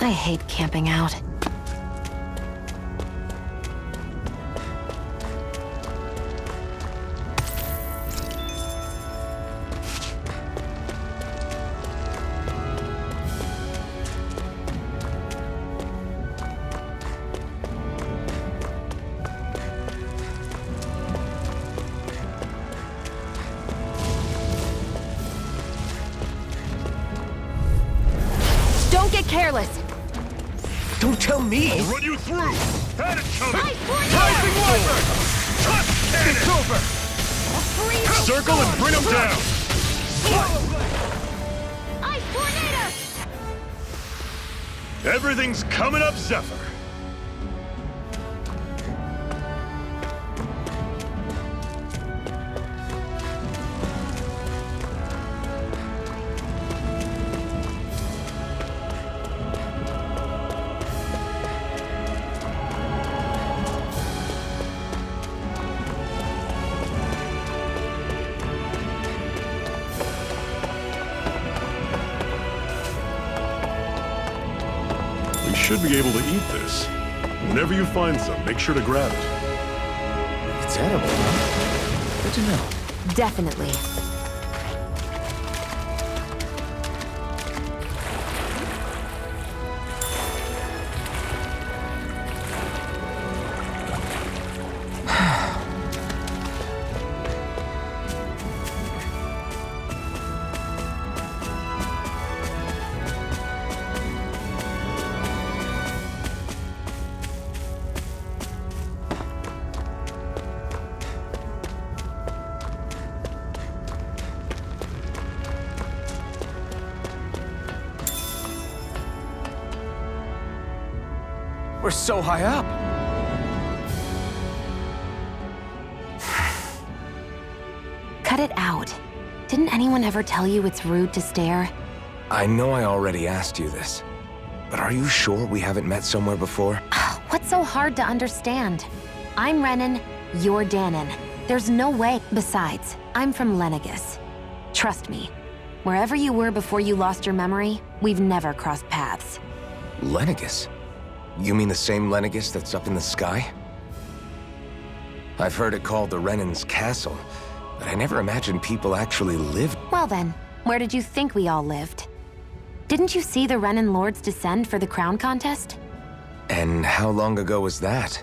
I hate camping out. Don't get careless! Don't tell me! I'll run you through! Had it coming! Rising Wyvern! It's over! Circle and bring them down! Ice Tornado! Everything's coming up, Zephyr! We should be able to eat this. Whenever you find some, make sure to grab it. It's edible, huh? Good to know. Definitely. We're so high up. Cut it out. Didn't anyone ever tell you it's rude to stare? I know I already asked you this, but are you sure we haven't met somewhere before? What's so hard to understand? I'm Renan, you're Danon. There's no way. Besides, I'm from Lenegis. Trust me, wherever you were before you lost your memory, we've never crossed paths. Lenegis? You mean the same Lenegis that's up in the sky? I've heard it called the Renan's Castle, but I never imagined people actually lived. Well then, where did you think we all lived? Didn't you see the Renan Lords descend for the crown contest? And how long ago was that?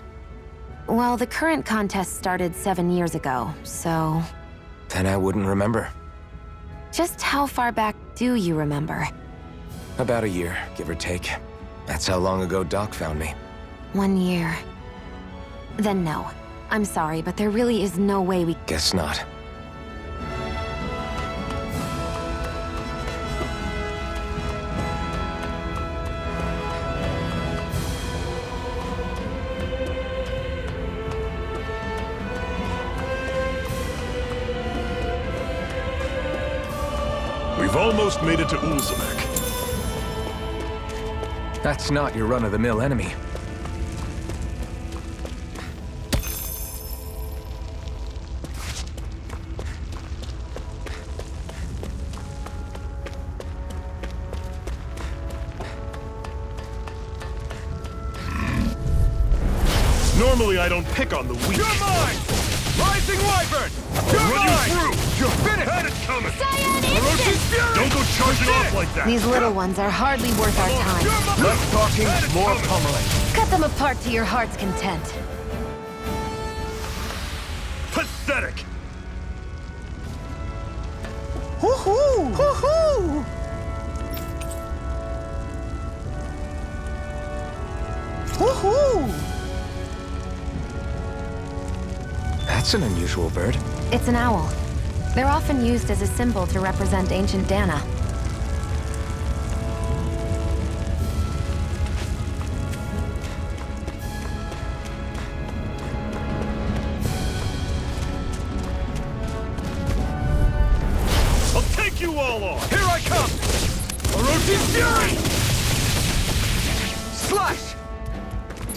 Well, the current contest started 7 years ago, so... Then I wouldn't remember. Just how far back do you remember? About a year, give or take. That's how long ago Doc found me. 1 year. Then no. I'm sorry, but there really is no way we... Guess not. We've almost made it to Ulzamek. That's not your run-of-the-mill enemy. Normally I don't pick on the weak. You're mine! Rising Wyvern! You're I'll run you mine! through! You're finished! Had it coming! Cyan Orochi's Instant! Fury! Don't go charging off like that! These little ones are hardly worth our time. You're mine! Less talking, more pummeling. Cut them apart to your heart's content. Pathetic! Hoo-hoo! Hoo-hoo! Hoo-hoo! That's an unusual bird. It's an owl. They're often used as a symbol to represent ancient Dana. I'll take you all on! Here I come! Orochi's Fury! Slash!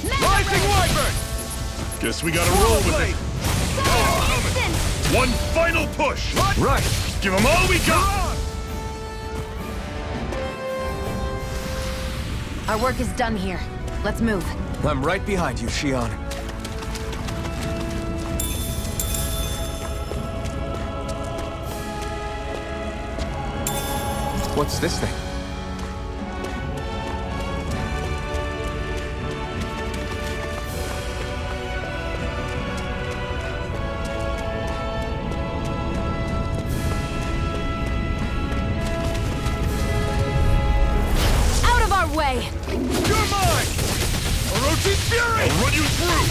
Rising Wyvern! Guess we gotta roll with it. One final push! Right! Give them all we got! Our work is done here. Let's move. I'm right behind you, Shion. What's this thing? Out of our way! You're mine! Orochi's Fury! I'll run you through!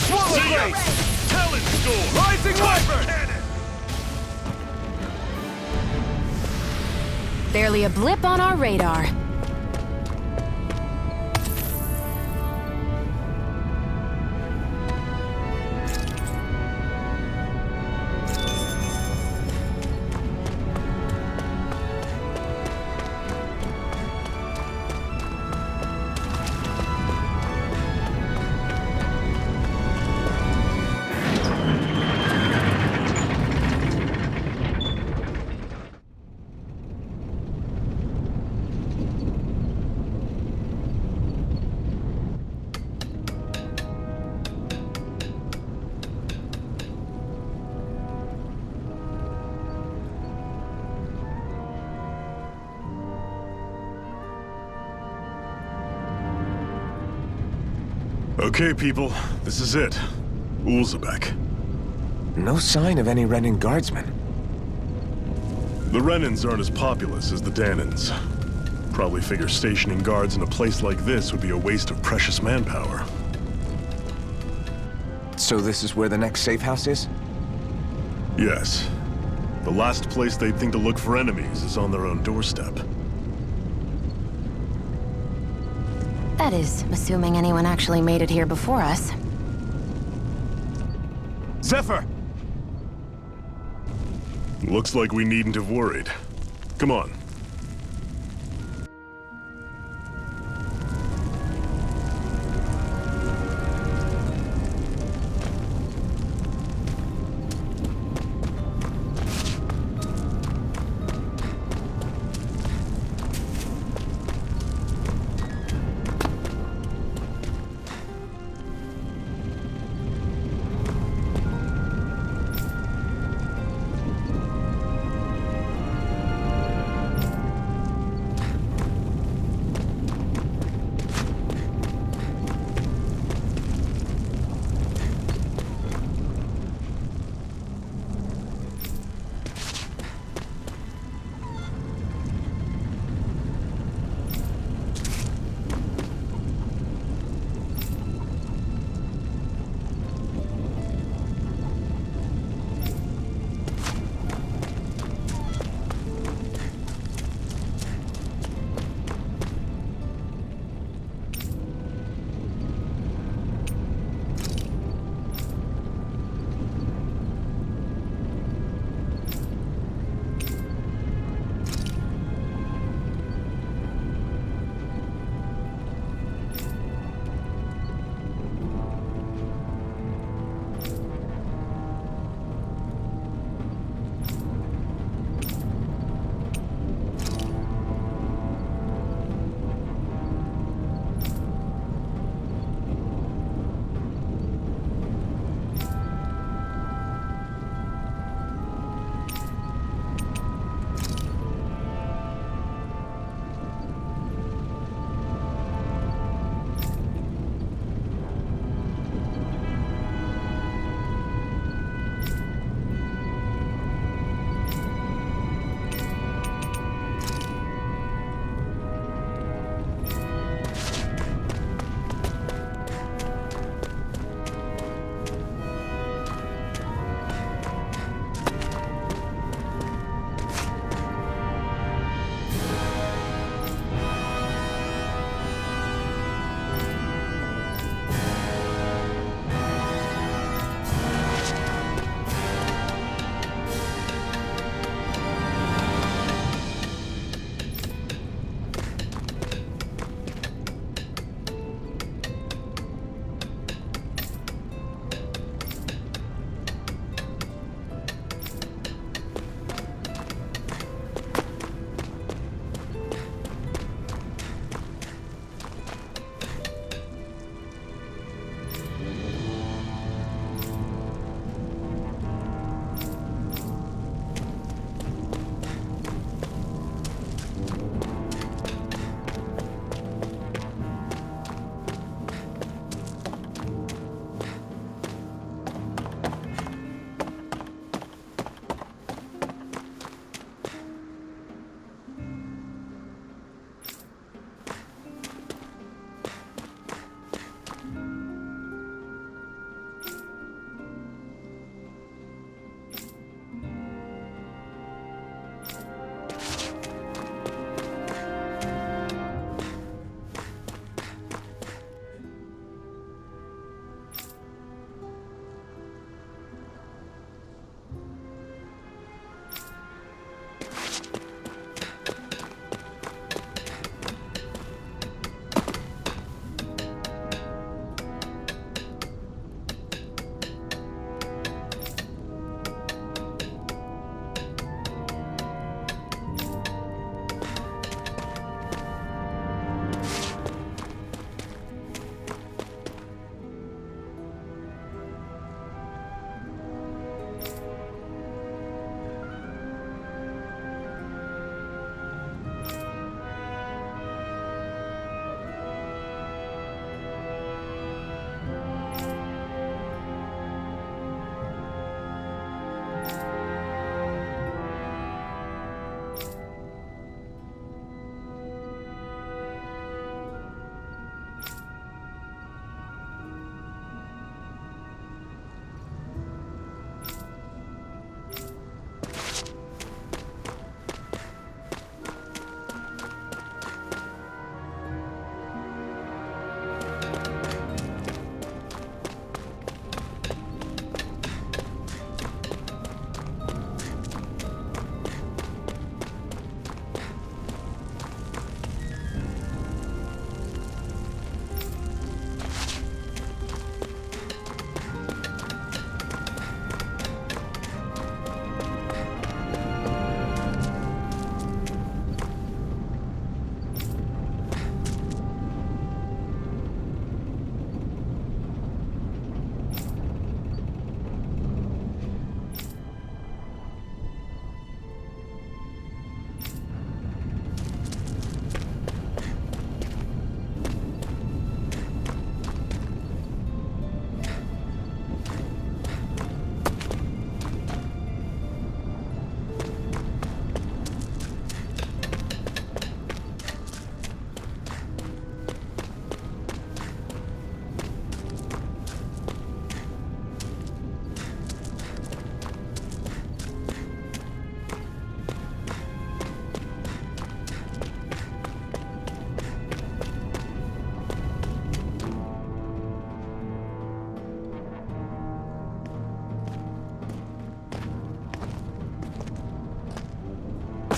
Swallow See ya! blade! Talent Storm! Rising Wyvern! Cannon! Barely a blip on our radar. Okay, people, this is it. Ulzebek. No sign of any Renin guardsmen. The Renins aren't as populous as the Danins. Probably figure stationing guards in a place like this would be a waste of precious manpower. So this is where the next safe house is? Yes. The last place they'd think to look for enemies is on their own doorstep. That is, assuming anyone actually made it here before us. Zephyr! Looks like we needn't have worried. Come on.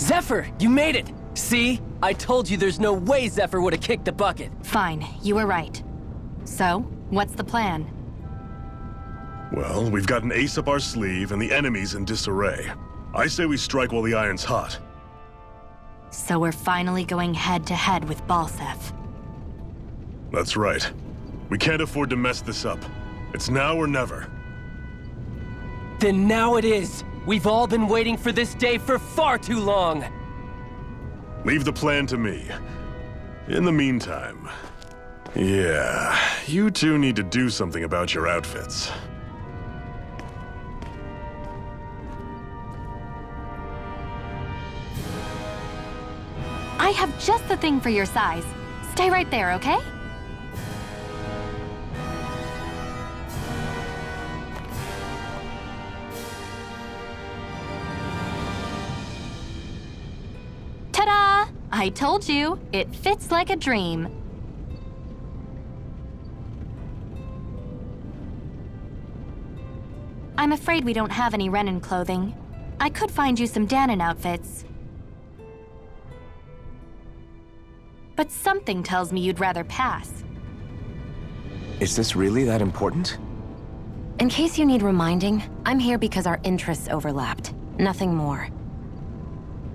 Zephyr, you made it! See? I told you there's no way Zephyr would have kicked the bucket. Fine, you were right. So, what's the plan? Well, we've got an ace up our sleeve and the enemy's in disarray. I say we strike while the iron's hot. So we're finally going head-to-head with Balseph. That's right. We can't afford to mess this up. It's now or never. Then now it is! We've all been waiting for this day for far too long! Leave the plan to me. In the meantime... Yeah, you two need to do something about your outfits. I have just the thing for your size. Stay right there, okay? Ta-da! I told you, it fits like a dream. I'm afraid we don't have any Renin clothing. I could find you some Danon outfits. But something tells me you'd rather pass. Is this really that important? In case you need reminding, I'm here because our interests overlapped. Nothing more.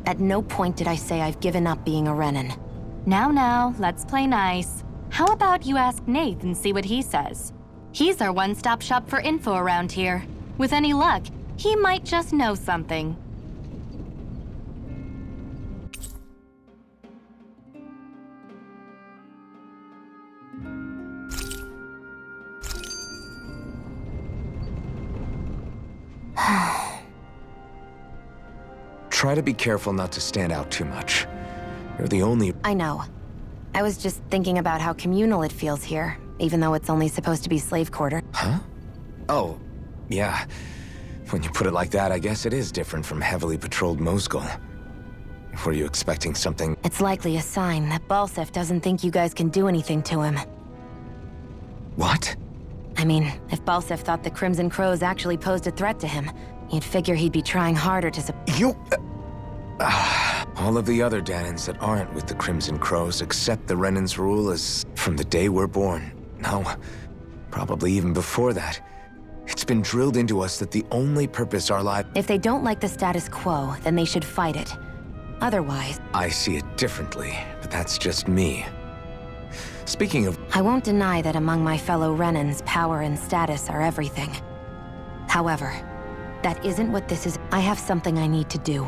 At no point did I say I've given up being a Renin. Now, let's play nice. How about you ask Nath and see what he says? He's our one-stop shop for info around here. With any luck, he might just know something. Try to be careful not to stand out too much. You're the only... I know. I was just thinking about how communal it feels here, even though it's only supposed to be slave quarter. Huh? Oh, yeah. When you put it like that, I guess it is different from heavily patrolled Mosgul. Were you expecting something? It's likely a sign that Balseph doesn't think you guys can do anything to him. What? I mean, if Balseph thought the Crimson Crows actually posed a threat to him, you'd figure he'd be trying harder to You... all of the other Danons that aren't with the Crimson Crows accept the Renin's rule as from the day we're born. No, probably even before that. It's been drilled into us that the only purpose our life... If they don't like the status quo, then they should fight it. Otherwise... I see it differently, but that's just me. Speaking of... I won't deny that among my fellow Renins, power and status are everything. However, that isn't what this is. I have something I need to do.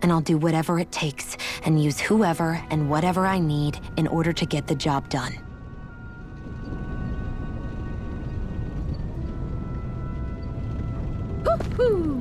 And I'll do whatever it takes, and use whoever and whatever I need in order to get the job done. Woohoo!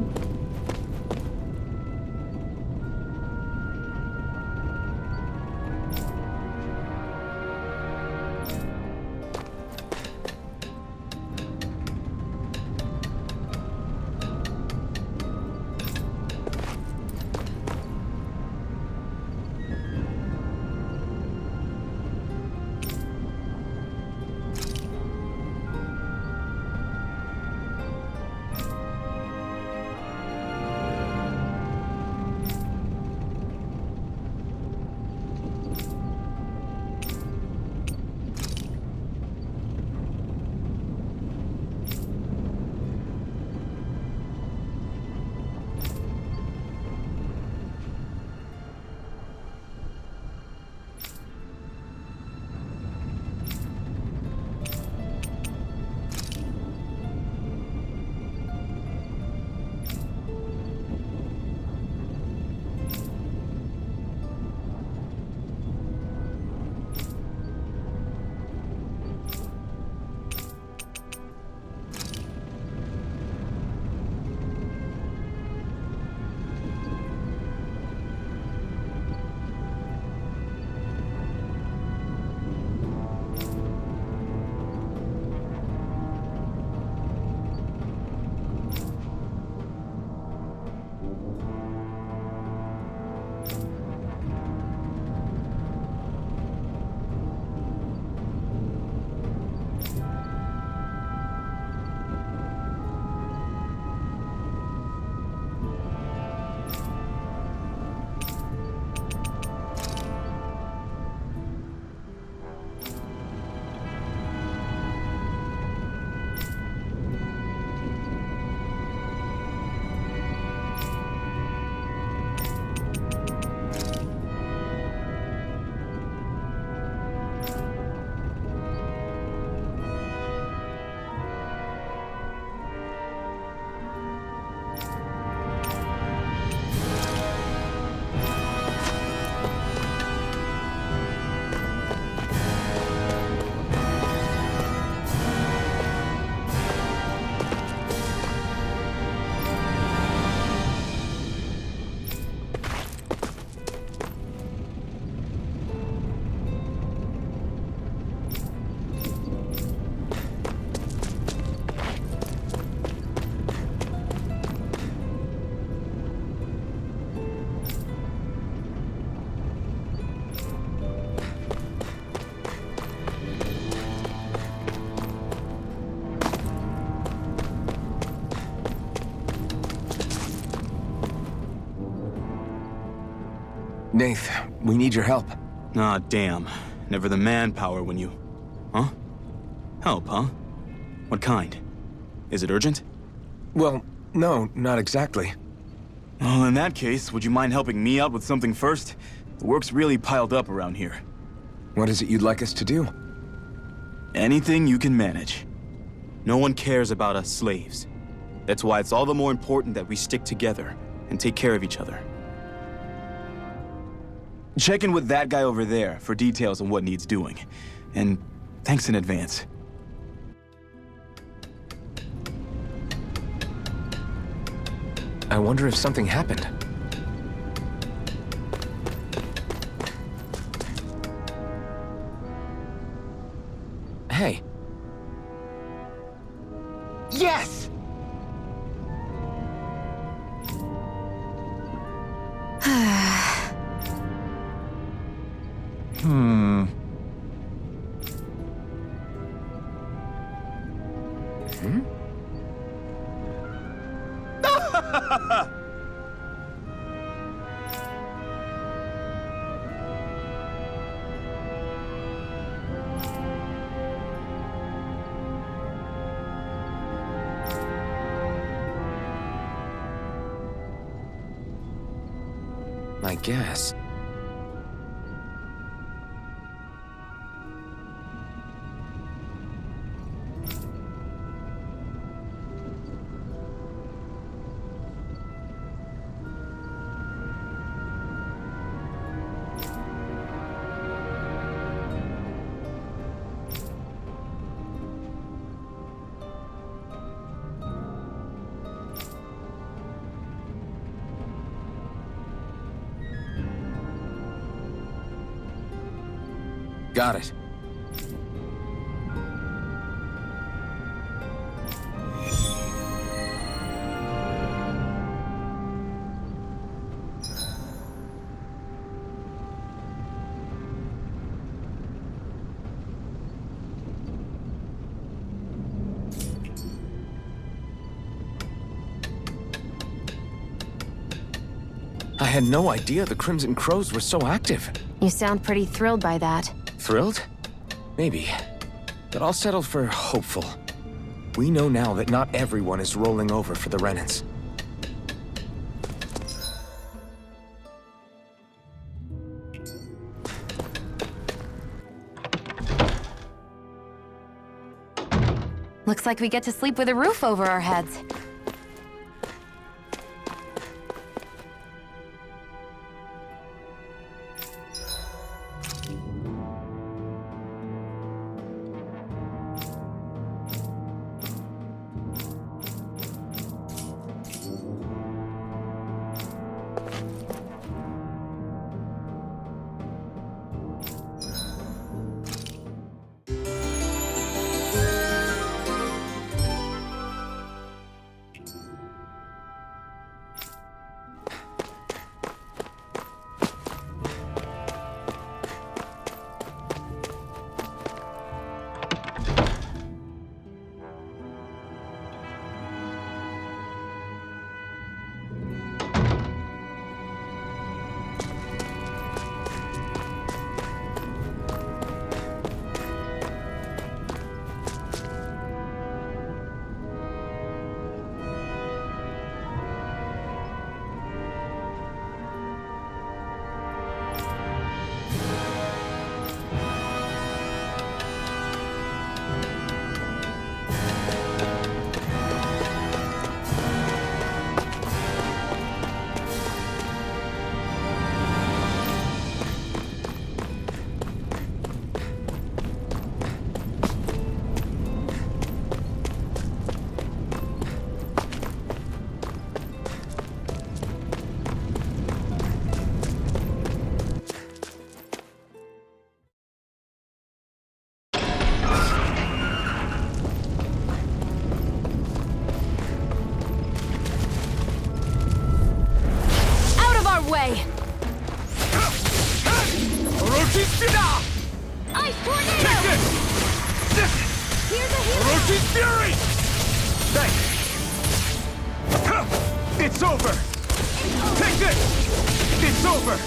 Nath, we need your help. Ah, damn. Never the manpower when you... Huh? Help, huh? What kind? Is it urgent? Well, no, not exactly. Well, in that case, would you mind helping me out with something first? The work's really piled up around here. What is it you'd like us to do? Anything you can manage. No one cares about us slaves. That's why it's all the more important that we stick together and take care of each other. Check in with that guy over there for details on what needs doing. And thanks in advance. I wonder if something happened. Hey. Yes! I guess. Got it. I had no idea the Crimson Crows were so active. You sound pretty thrilled by that. Thrilled? Maybe. But I'll settle for hopeful. We know now that not everyone is rolling over for the Renans. Looks like we get to sleep with a roof over our heads. way! Ice tornado! Here's a healer! Orochi's fury! Thanks. It's over! Take this! It's over!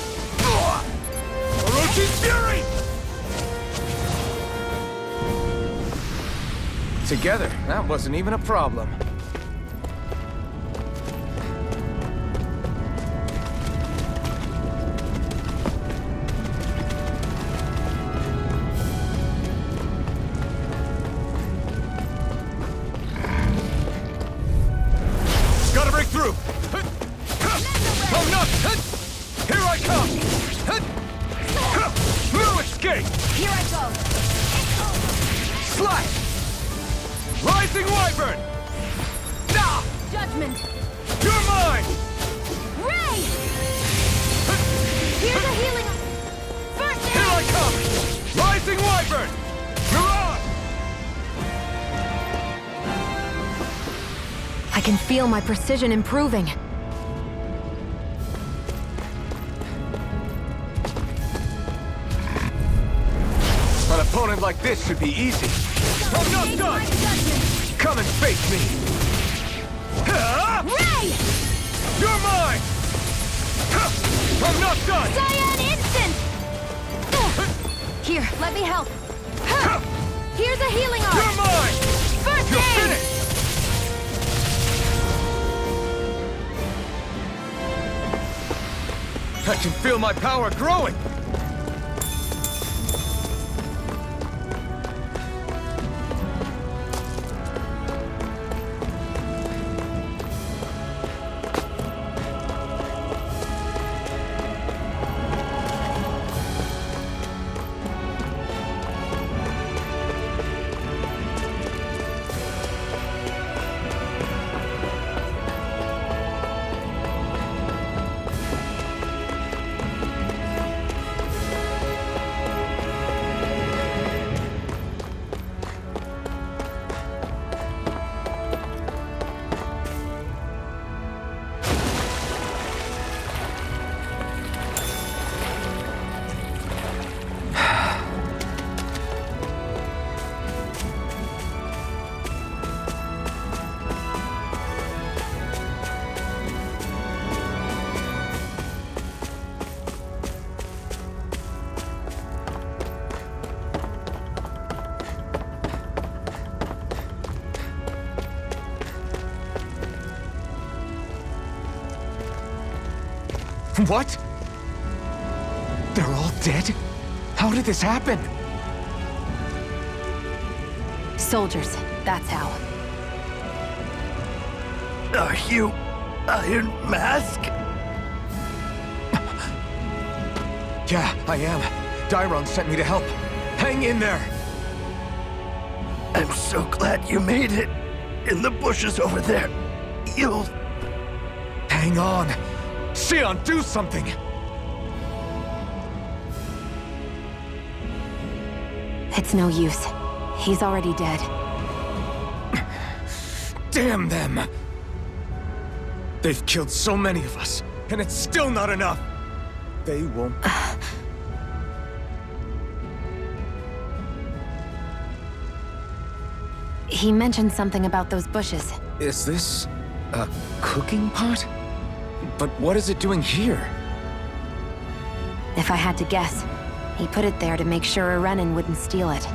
Fury! Together, that wasn't even a problem. Gotta break through! Oh no! Here I come! No escape! Here I go. Slash! Rising Wyvern! Nah! Judgment. You're mine! Ray! Here's a healing. First aid! Here I come! Rising Wyvern! Mirage! I can feel my precision improving. An opponent like this should be easy. I'm not Engage done! my judgment. Come and face me! Ray! You're mine! I'm not done! Cyan instant! Here, let me help. Here's a healing You're arm. mine! First You're aid! finished! I can feel my power growing! What? They're all dead? How did this happen? Soldiers, that's how. Are you Iron Mask? Yeah, I am. Dairon sent me to help. Hang in there! I'm so glad you made it. In the bushes over there. You'll... Hang on! Sion, do something! It's no use. He's already dead. Damn them! They've killed so many of us, and it's still not enough! They won't... He mentioned something about those bushes. Is this... a cooking pot? But what is it doing here? If I had to guess, he put it there to make sure a Renin wouldn't steal it.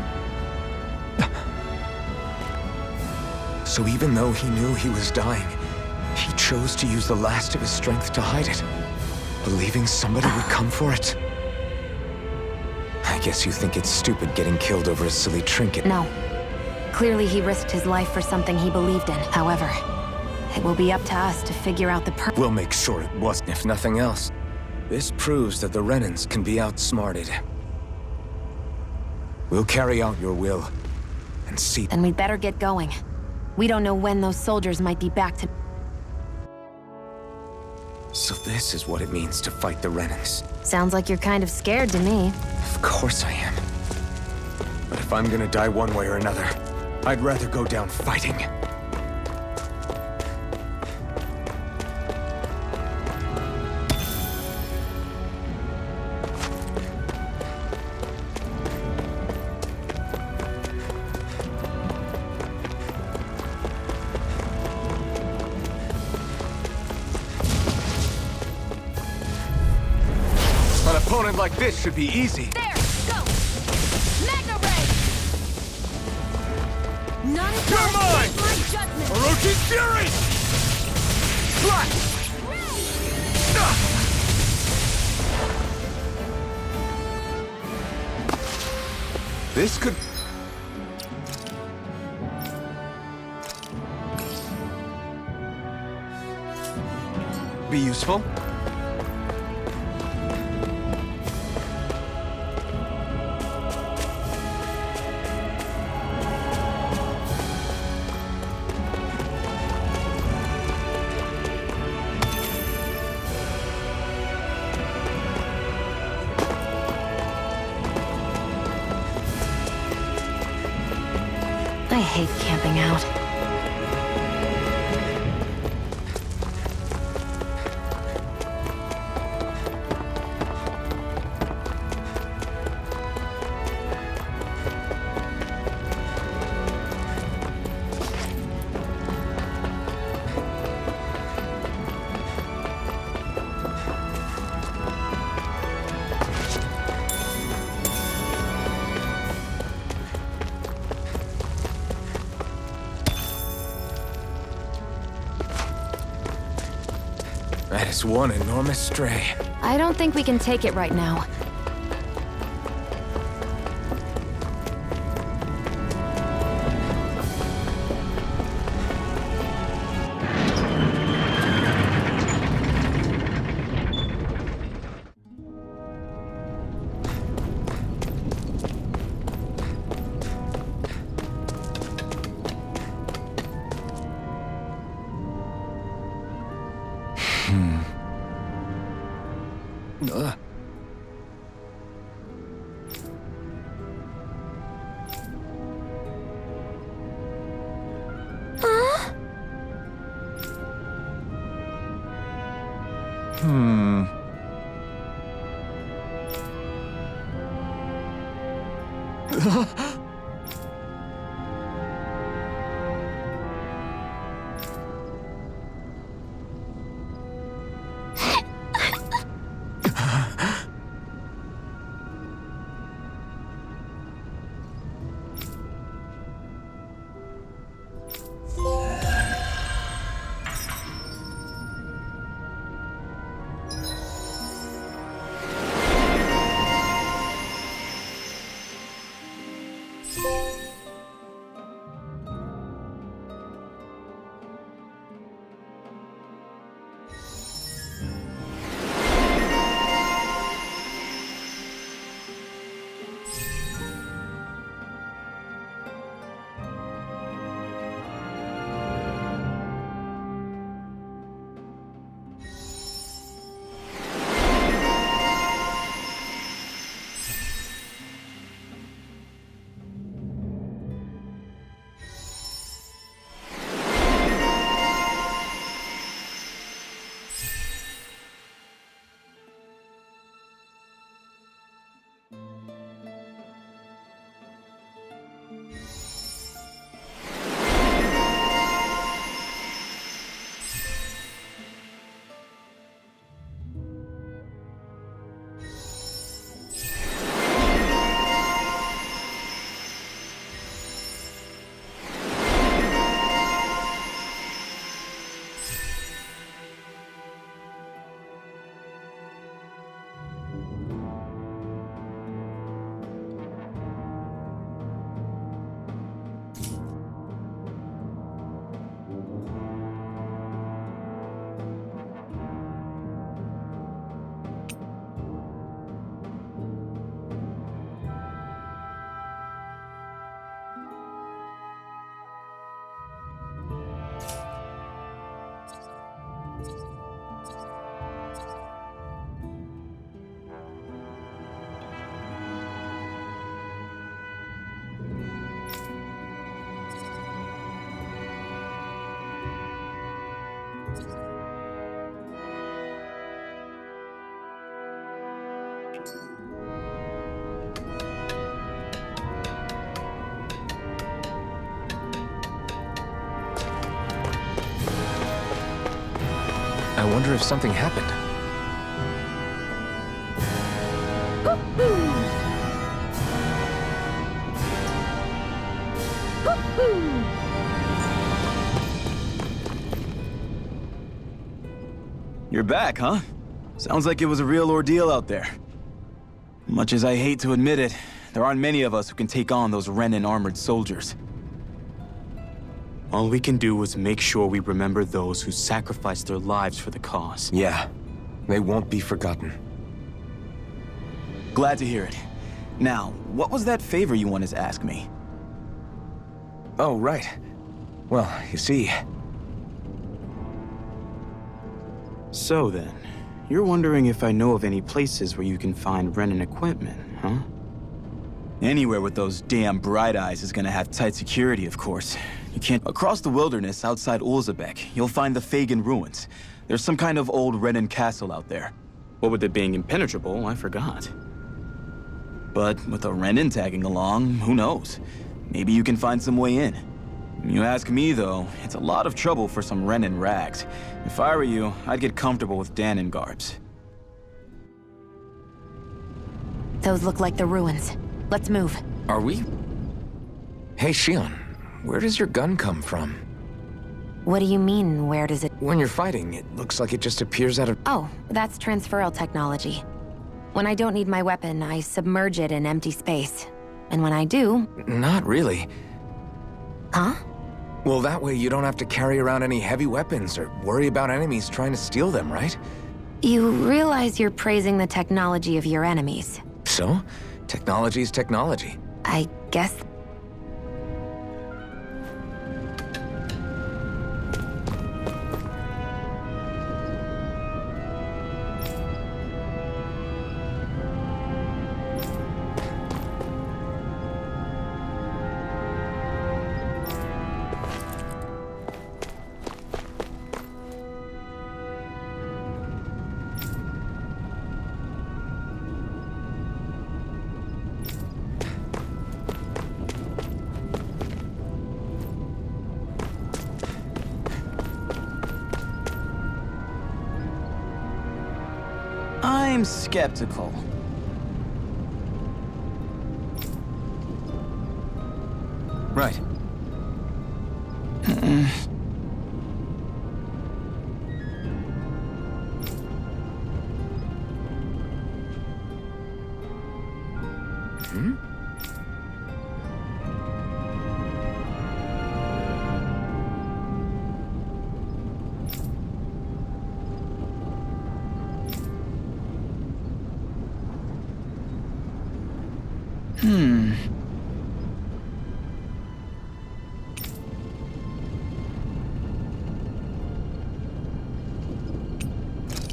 So even though he knew he was dying, he chose to use the last of his strength to hide it, believing somebody would come for it. I guess you think it's stupid getting killed over a silly trinket. No. Clearly he risked his life for something he believed in. However, it will be up to us to figure out the We'll make sure it wasn't, if nothing else. This proves that the Renins can be outsmarted. We'll carry out your will, and see... Then we'd better get going. We don't know when those soldiers might be back to... So this is what it means to fight the Renins. Sounds like you're kind of scared to me. Of course I am. But if I'm gonna die one way or another, I'd rather go down fighting. opponent like this should be easy. There! Go! Magna Ray! None You're shall mine! escape my judgment! Orochi's Fury! Slash! This could... be useful. I hate camping out. That is one enormous stray. I don't think we can take it right now. Ugh. I wonder if something happened. You're back, huh? Sounds like it was a real ordeal out there. Much as I hate to admit it, there aren't many of us who can take on those Renin armored soldiers. All we can do is make sure we remember those who sacrificed their lives for the cause. Yeah, they won't be forgotten. Glad to hear it. Now, what was that favor you wanted to ask me? Oh, right. Well, you see... So then, you're wondering if I know of any places where you can find Renin equipment, huh? Anywhere with those damn bright eyes is gonna have tight security, of course. You can't... Across the wilderness outside Ulzebek, you'll find the Fagan ruins. There's some kind of old Renin castle out there. What with it being impenetrable, I forgot. But with a Renin tagging along, who knows? Maybe you can find some way in. You ask me, though, it's a lot of trouble for some Renin rags. If I were you, I'd get comfortable with Danon garbs. Those look like the ruins. Let's move. Are we? Hey, Shion, where does your gun come from? What do you mean, where does it... When you're fighting, it looks like it just appears out of... Oh, that's transferal technology. When I don't need my weapon, I submerge it in empty space. And when I do... Not really. Huh? Well, that way you don't have to carry around any heavy weapons or worry about enemies trying to steal them, right? You realize you're praising the technology of your enemies. So, technology's technology. I guess... I'm skeptical. Right.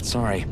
Sorry.